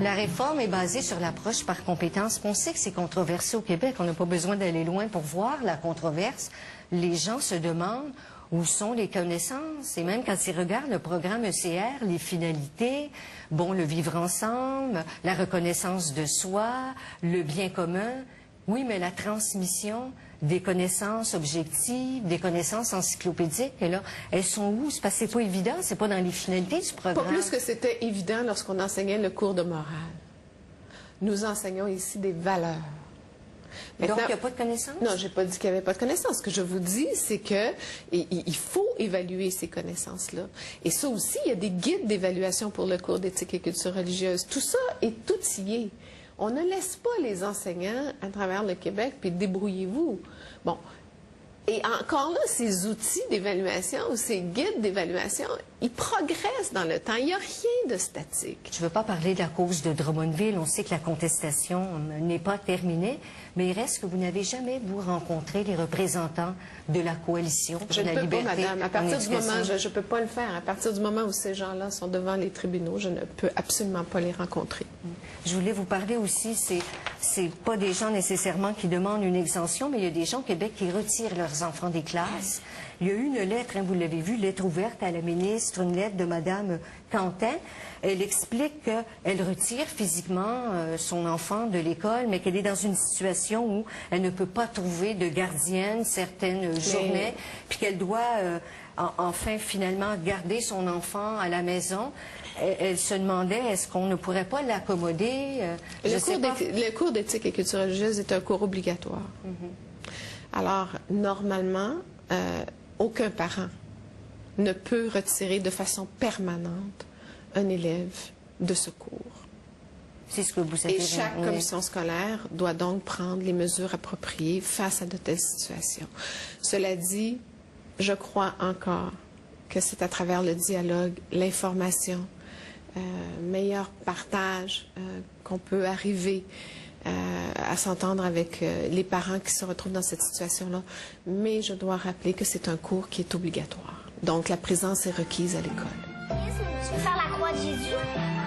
La réforme est basée sur l'approche par compétences. On sait que c'est controversé au Québec. On n'a pas besoin d'aller loin pour voir la controverse. Les gens se demandent où sont les connaissances. Et même quand ils regardent le programme ECR, les finalités, bon, le vivre ensemble, la reconnaissance de soi, le bien commun. Oui, mais la transmission des connaissances objectives, des connaissances encyclopédiques, et là, elles sont où? C'est parce que c'est pas évident, c'est pas dans les finalités du programme. Pas plus que c'était évident lorsqu'on enseignait le cours de morale. Nous enseignons ici des valeurs. Maintenant, donc, il n'y a pas de connaissances? Non, je n'ai pas dit qu'il n'y avait pas de connaissances. Ce que je vous dis, c'est qu'il faut évaluer ces connaissances-là. Et ça aussi, il y a des guides d'évaluation pour le cours d'éthique et culture religieuse. Tout ça est outillé. On ne laisse pas les enseignants à travers le Québec, puis débrouillez-vous. Bon. Et encore là, ces outils d'évaluation ou ces guides d'évaluation, ils progressent dans le temps. Il n'y a rien de statique. Je ne veux pas parler de la cause de Drummondville. On sait que la contestation n'est pas terminée, mais il reste que vous n'avez jamais, vous, rencontré les représentants de la coalition Je pour la ne peux liberté. pas, madame. À partir du moment, je ne peux pas le faire. À partir du moment où ces gens-là sont devant les tribunaux, je ne peux absolument pas les rencontrer. Je voulais vous parler aussi, c'est pas des gens nécessairement qui demandent une exemption, mais il y a des gens au Québec qui retirent leurs enfants des classes. Il y a eu une lettre, hein, vous l'avez vu, lettre ouverte à la ministre, une lettre de Mme Quentin. Elle explique qu'elle retire physiquement son enfant de l'école, mais qu'elle est dans une situation où elle ne peut pas trouver de gardienne certaines journées, puis qu'elle doit enfin finalement garder son enfant à la maison. Elle se demandait, est-ce qu'on ne pourrait pas l'accommoder? Le cours d'éthique et culture religieuse est un cours obligatoire. Alors, normalement, aucun parent ne peut retirer de façon permanente un élève de ce cours. C'est ce que vous savez. Et chaque commission scolaire doit donc prendre les mesures appropriées face à de telles situations. Cela dit, je crois encore que c'est à travers le dialogue, l'information, meilleur partage qu'on peut arriver à s'entendre avec les parents qui se retrouvent dans cette situation-là. Mais je dois rappeler que c'est un cours qui est obligatoire. Donc, la présence est requise à l'école. Tu veux faire la croix de Jésus?